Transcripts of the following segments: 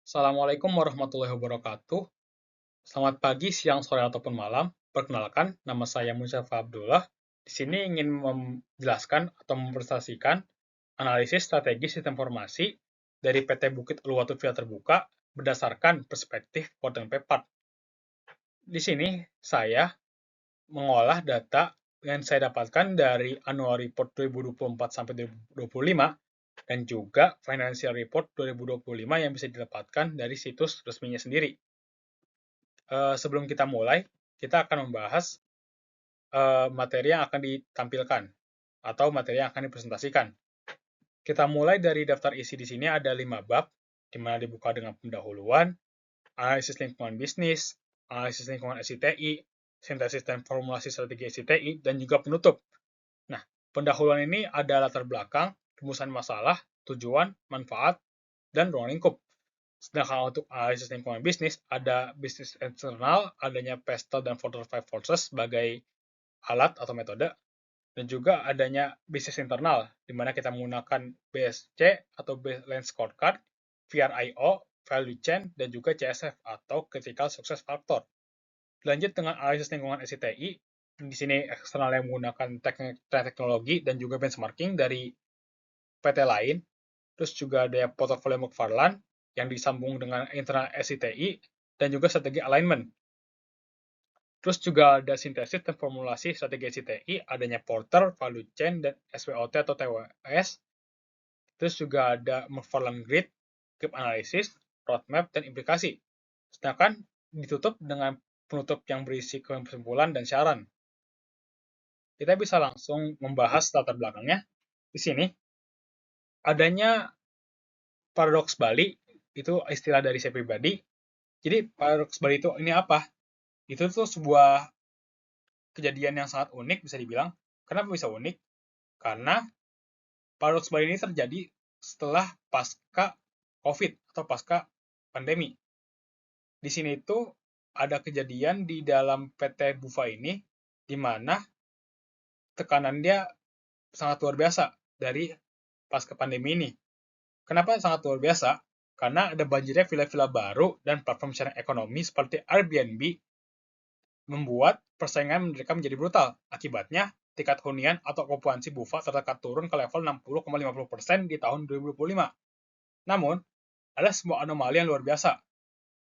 Assalamualaikum warahmatullahi wabarakatuh. Selamat pagi, siang, sore, ataupun malam. Perkenalkan, nama saya Mustafa Abdullah. Di sini ingin menjelaskan atau mempresentasikan analisis strategi sistem informasi dari PT Bukit Uluwatu Via Terbuka berdasarkan perspektif Port dan Pepat. Di sini saya mengolah data yang saya dapatkan dari Annual Report 2024 sampai 2025 dan juga Financial Report 2025 yang bisa didapatkan dari situs resminya sendiri. Sebelum kita mulai, kita akan membahas materi yang akan ditampilkan atau materi yang akan dipresentasikan. Kita mulai dari daftar isi di sini ada 5 bab, di mana dibuka dengan pendahuluan, analisis lingkungan bisnis, analisis lingkungan SITI, sintesis dan formulasi strategi SITI, dan juga penutup. Nah, pendahuluan ini ada latar belakang, rumusan masalah, tujuan, manfaat, dan ruang lingkup. Sedangkan untuk analisis lingkungan bisnis, ada bisnis eksternal, adanya PESTEL dan Porter 5 Forces sebagai alat atau metode, dan juga adanya bisnis internal, di mana kita menggunakan BSC atau Baseline Scorecard, VRIO, Value Chain, dan juga CSF atau Critical Success Factor. Lanjut dengan analisis lingkungan SITI, di sini eksternal yang menggunakan teknologi dan juga benchmarking dari PT lain, terus juga ada portofolio McFarland yang disambung dengan internal SITI, dan juga strategi alignment. Terus juga ada sintesis dan formulasi strategi SITI, adanya Porter, Value Chain, dan SWOT atau TWS. Terus juga ada McFarland Grid, Gap Analysis, Roadmap, dan implikasi. Sedangkan ditutup dengan penutup yang berisi kesimpulan dan saran. Kita bisa langsung membahas latar belakangnya. Di sini, adanya paradoks Bali, itu istilah dari saya pribadi. Jadi, paradoks Bali itu ini apa? Itu tuh sebuah kejadian yang sangat unik, bisa dibilang. Kenapa bisa unik? Karena paradoks Bali ini terjadi setelah pasca COVID atau pasca pandemi. Di sini itu ada kejadian di dalam PT Bufa ini, di mana tekanan dia sangat luar biasa dari pasca pandemi ini. Kenapa sangat luar biasa? Karena ada banjirnya villa-villa baru dan platform sharing ekonomi seperti Airbnb membuat persaingan mereka menjadi brutal. Akibatnya, tingkat hunian atau okupansi Bufa tertekan turun ke level 60,50% di tahun 2025. Namun, ada sebuah anomali yang luar biasa.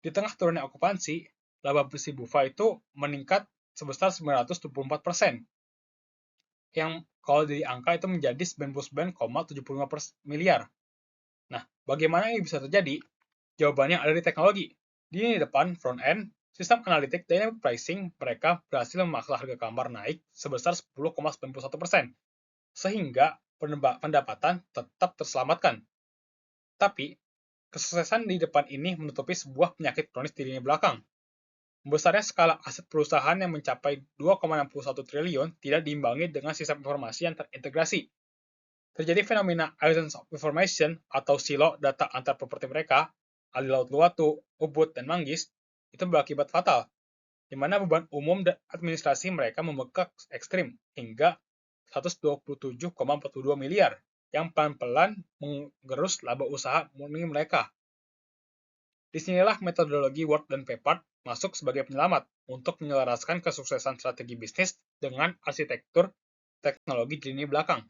Di tengah turunnya okupansi, laba bersih Bufa itu meningkat sebesar 974%, yang kalau dari angka itu menjadi 99,75 miliar. Nah, bagaimana ini bisa terjadi? Jawabannya ada di teknologi. Di depan front end, sistem analitik dynamic pricing mereka berhasil memaksa harga kamar naik sebesar 10,91%, sehingga pendapatan tetap terselamatkan. Tapi, kesuksesan di depan ini menutupi sebuah penyakit kronis di lini belakang. Besarnya skala aset perusahaan yang mencapai 2,61 triliun tidak diimbangi dengan sistem informasi yang terintegrasi. Terjadi fenomena Islands of Information atau silo data antar properti mereka, Ali Laut Luwatu, Ubud, dan Manggis, itu berakibat fatal, di mana beban umum dan administrasi mereka membengkak ekstrim hingga 127,42 miliar yang pelan-pelan menggerus laba usaha murni mereka. Disinilah metodologi Ward dan Peppard masuk sebagai penyelamat untuk menyelaraskan kesuksesan strategi bisnis dengan arsitektur teknologi di lini belakang.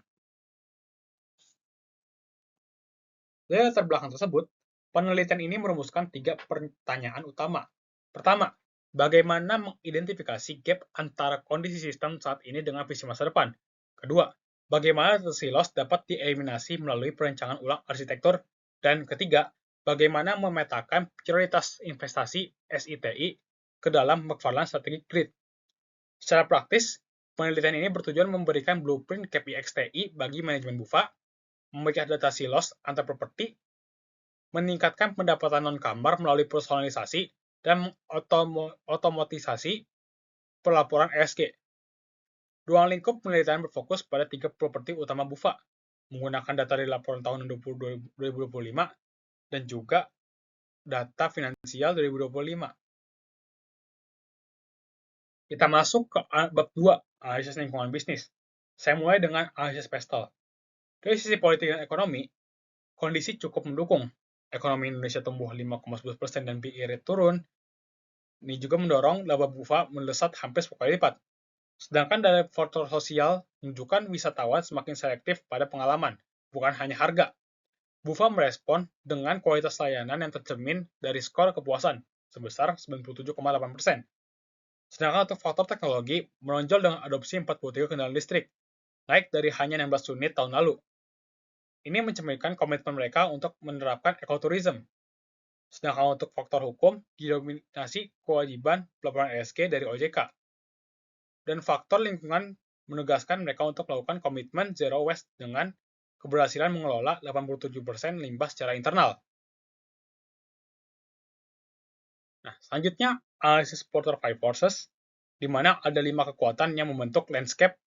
Dari latar belakang tersebut, penelitian ini merumuskan 3 pertanyaan utama. Pertama, bagaimana mengidentifikasi gap antara kondisi sistem saat ini dengan visi masa depan? Kedua, bagaimana silos dapat dieliminasi melalui perencanaan ulang arsitektur? Dan ketiga, bagaimana memetakan prioritas investasi SITI ke dalam McFarland Strategic Grid? Secara praktis, penelitian ini bertujuan memberikan blueprint KPI-XTI bagi manajemen Bufa, memecah data silos antar properti, meningkatkan pendapatan non-kamar melalui personalisasi, dan otomatisasi pelaporan ESG. Ruang lingkup penelitian berfokus pada 3 properti utama Bufa, menggunakan data dari laporan tahun 2025 dan juga data finansial 2025. Kita masuk ke bab 2, analisis lingkungan bisnis. Saya mulai dengan analisis PESTEL. Dari sisi politik dan ekonomi, kondisi cukup mendukung. ekonomi Indonesia tumbuh 5,11% dan BI rate turun, ini juga mendorong laba BUFA melesat hampir 10 kali lipat. Sedangkan dari faktor sosial menunjukkan wisatawan semakin selektif pada pengalaman, bukan hanya harga. BUFA merespon dengan kualitas layanan yang tercermin dari skor kepuasan sebesar 97,8%. Sedangkan untuk faktor teknologi menonjol dengan adopsi 43 kendaraan listrik, naik dari hanya 16 unit tahun lalu. Ini mencerminkan komitmen mereka untuk menerapkan ekoturism. Sedangkan untuk faktor hukum didominasi kewajiban pelaporan ESG dari OJK. Dan faktor lingkungan menegaskan mereka untuk melakukan komitmen zero waste dengan keberhasilan mengelola 87% limbah secara internal. Nah, selanjutnya analisis Porter 5 Forces, di mana ada 5 kekuatan yang membentuk landscape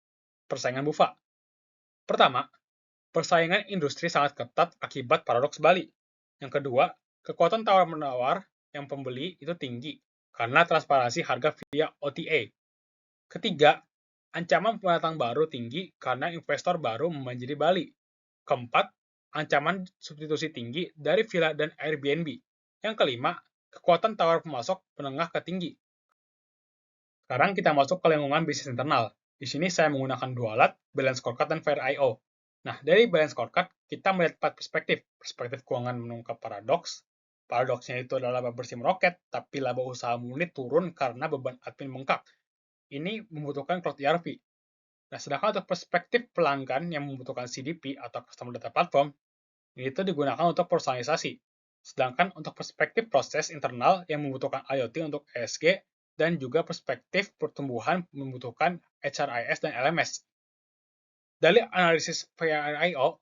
persaingan BUFA. Pertama, persaingan industri sangat ketat akibat paradoks Bali. Yang kedua, kekuatan tawar-menawar yang pembeli itu tinggi karena transparansi harga via OTA. Ketiga, ancaman pendatang baru tinggi karena investor baru membanjiri Bali. Keempat, ancaman substitusi tinggi dari villa dan Airbnb. Yang kelima, kekuatan tawar pemasok menengah ke tinggi. Sekarang kita masuk ke lingkungan bisnis internal. Di sini saya menggunakan dua alat, Balance Scorecard dan Fair.io. Nah, dari Balance Scorecard, kita melihat 4 perspektif. Perspektif keuangan mengungkap paradoks. Paradoksnya itu adalah laba bersih meroket, tapi laba usaha unit turun karena beban admin bengkak. Ini membutuhkan cloud ERP. Nah, sedangkan untuk perspektif pelanggan yang membutuhkan CDP atau Customer Data Platform, itu digunakan untuk personalisasi. Sedangkan untuk perspektif proses internal yang membutuhkan IoT untuk ESG, dan juga perspektif pertumbuhan membutuhkan HRIS dan LMS. Dari analisis Fair.io,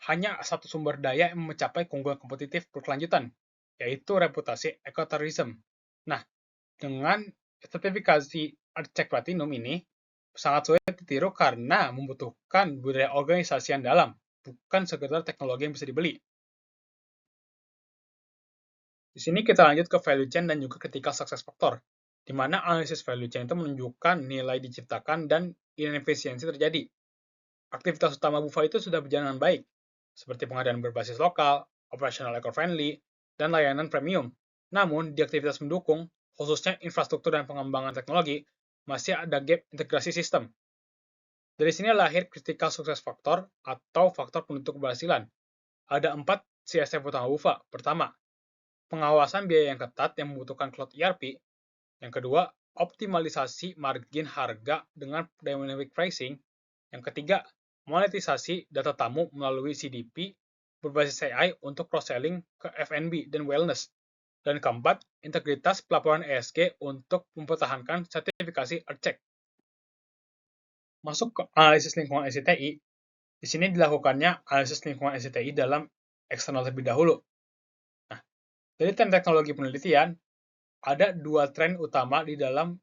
hanya satu sumber daya yang mencapai keunggulan kompetitif berkelanjutan, yaitu reputasi ekoturism. Nah, dengan sertifikasi Architect Platinum ini, sangat sulit ditiru karena membutuhkan budaya organisasi yang dalam, bukan sekedar teknologi yang bisa dibeli. Di sini kita lanjut ke value chain dan juga critical success factor, di mana analisis value chain itu menunjukkan nilai diciptakan dan inefisiensi terjadi. Aktivitas utama BUFA itu sudah berjalan dengan baik, seperti pengadaan berbasis lokal, operational eco-friendly, dan layanan premium. Namun, di aktivitas mendukung, khususnya infrastruktur dan pengembangan teknologi, masih ada gap integrasi sistem. Dari sini lahir critical success factor atau faktor penentu keberhasilan. Ada 4 CSF utama BUFA. Pertama, pengawasan biaya yang ketat yang membutuhkan cloud ERP. Yang kedua, optimalisasi margin harga dengan dynamic pricing. Yang ketiga, monetisasi data tamu melalui CDP berbasis AI untuk cross-selling ke F&B dan wellness. Dan keempat, integritas pelaporan ESG untuk mempertahankan sertifikasi Architect. Masuk ke analisis lingkungan SCTI, di sini dilakukannya analisis lingkungan SCTI dalam eksternal terlebih dahulu. Nah, dari tren teknologi penelitian, ada dua tren utama di dalam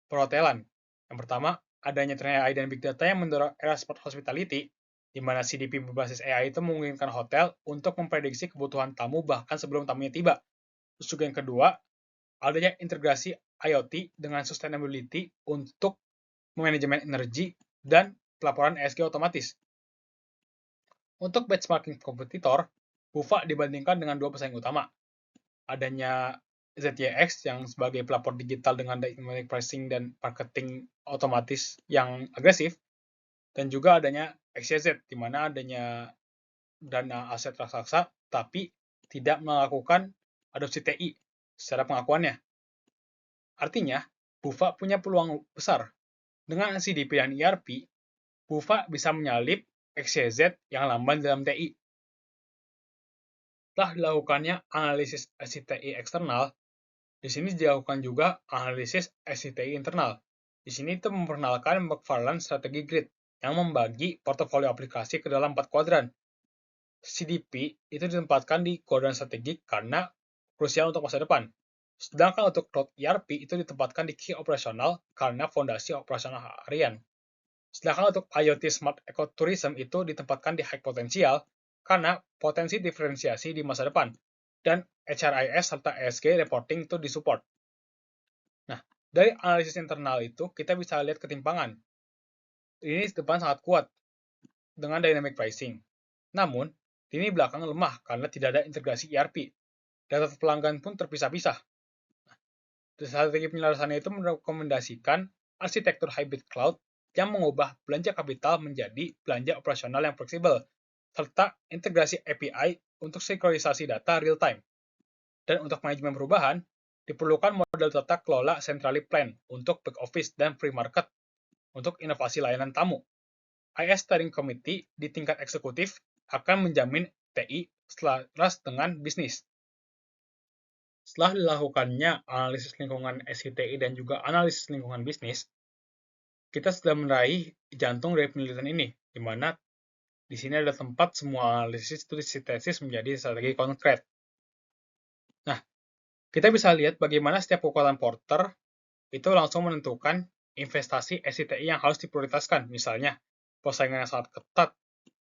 perhotelan. Yang pertama, adanya tren AI dan Big Data yang mendorong era smart hospitality, di mana CDP berbasis AI itu memungkinkan hotel untuk memprediksi kebutuhan tamu bahkan sebelum tamunya tiba. Terus juga yang kedua, adanya integrasi IoT dengan sustainability untuk manajemen energi dan pelaporan ESG otomatis. Untuk benchmarking kompetitor, BUFA dibandingkan dengan dua pesaing utama. Adanya ZYX yang sebagai pelapor digital dengan dynamic pricing dan marketing otomatis yang agresif, dan juga adanya XYZ, di mana adanya dana aset raksasa, tapi tidak melakukan adopsi TI secara pengakuannya. Artinya, BUFA punya peluang besar. Dengan CDP dan ERP, BUFA bisa menyalip XYZ yang lamban dalam TI. Setelah dilakukannya analisis SCTI eksternal, di sini dilakukan juga analisis SCTI internal. Di sini itu memperkenalkan McFarland Strategy Grid yang membagi portofolio aplikasi ke dalam 4 kuadran. CDP itu ditempatkan di kuadran strategik karena krusial untuk masa depan. Sedangkan untuk Cloud ERP itu ditempatkan di key operasional karena fondasi operasional harian. Sedangkan untuk IoT Smart Ecotourism itu ditempatkan di high potensial karena potensi diferensiasi di masa depan. Dan HRIS serta ESG reporting itu disupport. Nah, dari analisis internal itu kita bisa lihat ketimpangan. Ini depan sangat kuat dengan dynamic pricing. Namun, Ini belakangan lemah karena tidak ada integrasi ERP. Data pelanggan pun terpisah-pisah. Strategi penyelesaiannya itu merekomendasikan arsitektur hybrid cloud yang mengubah belanja kapital menjadi belanja operasional yang fleksibel, serta integrasi API untuk sinkronisasi data real-time. Dan untuk manajemen perubahan, diperlukan model tata kelola centrally planned untuk back office dan free market untuk inovasi layanan tamu. IS Steering Committee di tingkat eksekutif akan menjamin TI selaras dengan bisnis. Setelah dilakukannya analisis lingkungan SITI dan juga analisis lingkungan bisnis, kita sudah meraih jantung dari penelitian ini, di mana di sini ada tempat semua analisis itu disintesis menjadi strategi konkret. Nah, kita bisa lihat bagaimana setiap kekuatan Porter itu langsung menentukan investasi SITI yang harus diprioritaskan. Misalnya, persaingan yang sangat ketat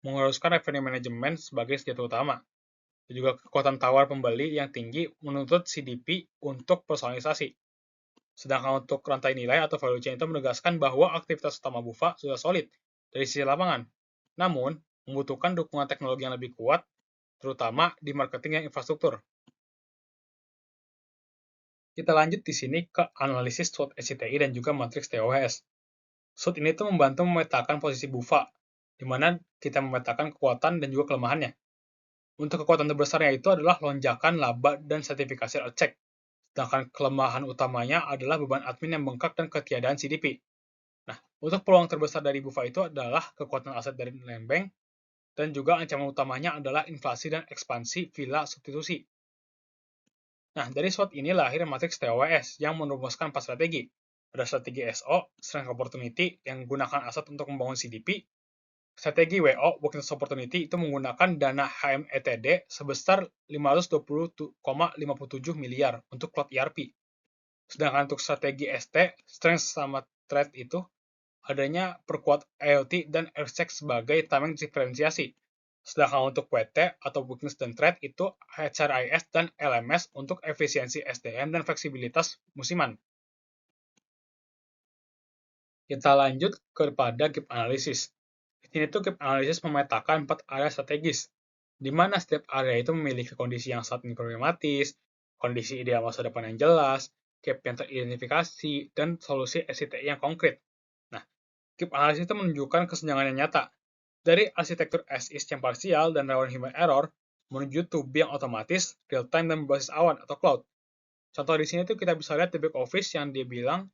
mengharuskan revenue management sebagai senjata utama. Dan juga kekuatan tawar pembeli yang tinggi menuntut CDP untuk personalisasi. Sedangkan untuk rantai nilai atau value chain itu menegaskan bahwa aktivitas utama BUFA sudah solid dari sisi lapangan. Namun, membutuhkan dukungan teknologi yang lebih kuat, terutama di marketing dan infrastruktur. Kita lanjut di sini ke analisis SWOT SITI dan juga matriks TOWS. SWOT ini tuh membantu memetakan posisi BUFA, di mana kita memetakan kekuatan dan juga kelemahannya. Untuk kekuatan terbesarnya itu adalah lonjakan laba dan sertifikasi cek. Sedangkan kelemahan utamanya adalah beban admin yang bengkak dan ketiadaan CDP. Nah, untuk peluang terbesar dari BUFA itu adalah kekuatan aset dari land bank, dan juga ancaman utamanya adalah inflasi dan ekspansi villa substitusi. Nah, dari SWOT ini lahir matriks TOWS yang merumuskan 4 strategi. Ada strategi SO, Strength Opportunity, yang menggunakan aset untuk membangun CDP. Strategi WO, Weakness Opportunity, itu menggunakan dana HMETD sebesar 520,57 miliar untuk cloud ERP. Sedangkan untuk strategi ST, Strength sama Threat itu adanya perkuat IoT dan AirCheck sebagai tameng diferensiasi. Sedangkan untuk WT atau Weakness dan Threat itu HRIS dan LMS untuk efisiensi SDM dan fleksibilitas musiman. Kita lanjut kepada gap analysis. Di sini tuh gap analysis memetakan 4 area strategis, di mana setiap area itu memiliki kondisi yang sangat problematis, kondisi ideal masa depan yang jelas, gap yang teridentifikasi, dan solusi SITI yang konkret. Nah, gap analysis itu menunjukkan kesenjangan yang nyata, dari arsitektur as-is yang parsial dan rawan human error, menuju to be yang otomatis, real-time, dan berbasis awan atau cloud. Contoh di sini tuh kita bisa lihat di back office yang dia bilang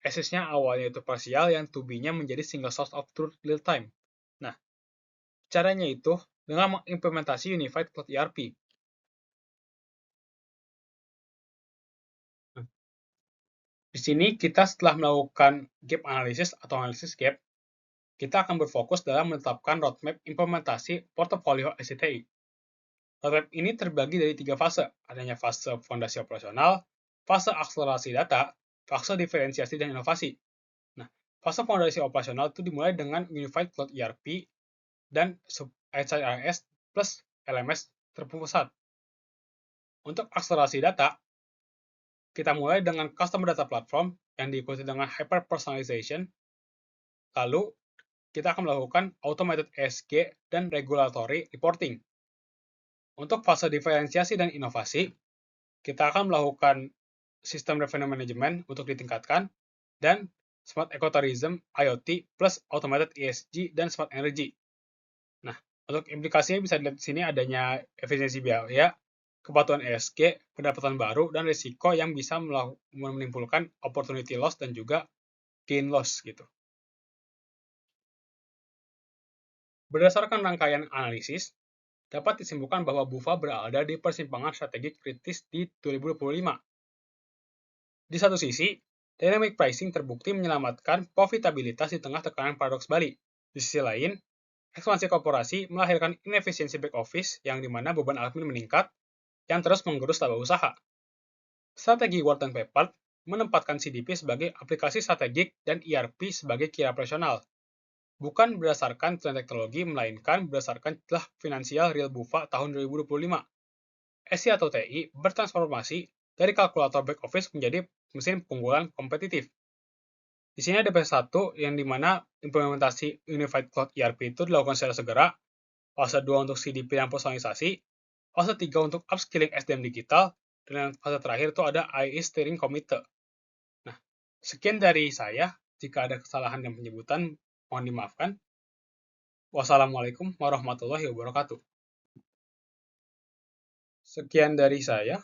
as-isnya awalnya itu parsial, yang to be-nya menjadi single source of truth real-time. Nah, caranya itu dengan mengimplementasi Unified Cloud ERP. Di sini kita setelah melakukan gap analysis atau analisis gap, kita akan berfokus dalam menetapkan roadmap implementasi portofolio SITI. Roadmap ini terbagi dari 3 fase, adanya fase fondasi operasional, fase akselerasi data, fase diferensiasi dan inovasi. Nah, fase fondasi operasional itu dimulai dengan Unified Cloud ERP dan HRIS plus LMS terpusat. Untuk akselerasi data, kita mulai dengan Customer Data Platform yang diikuti dengan Hyper Personalization. Lalu, kita akan melakukan Automated ESG dan Regulatory Reporting. Untuk fase diferensiasi dan inovasi, kita akan melakukan Sistem Revenue Management untuk ditingkatkan, dan Smart Ecotourism, IoT, plus Automated ESG dan Smart Energy. Nah, untuk implikasinya bisa dilihat di sini adanya efisiensi biaya, kepatuhan ESG, pendapatan baru, dan risiko yang bisa menimbulkan opportunity loss dan juga gain loss gitu. Berdasarkan rangkaian analisis, dapat disimpulkan bahwa BUFA berada di persimpangan strategi kritis di 2025. Di satu sisi, dynamic pricing terbukti menyelamatkan profitabilitas di tengah tekanan paradoks Bali. Di sisi lain, ekspansi korporasi melahirkan inefisiensi back office yang dimana beban admin meningkat yang terus menggerus laba usaha. Strategi Wharton Paper menempatkan CDP sebagai aplikasi strategik dan ERP sebagai key operasional, bukan berdasarkan tren teknologi, melainkan berdasarkan celah finansial real BUFA tahun 2025. SI atau TI bertransformasi dari kalkulator back office menjadi mesin pengumpulan kompetitif. Di sini ada PS1 yang dimana implementasi Unified Cloud ERP itu dilakukan secara segera, fase 2 untuk CDP dan personalisasi, fase 3 untuk upskilling SDM digital, dan fase terakhir itu ada IE Steering Committee. Nah, sekian dari saya. Jika ada kesalahan dan penyebutan, mohon dimaafkan. Wassalamualaikum warahmatullahi wabarakatuh. Sekian dari saya.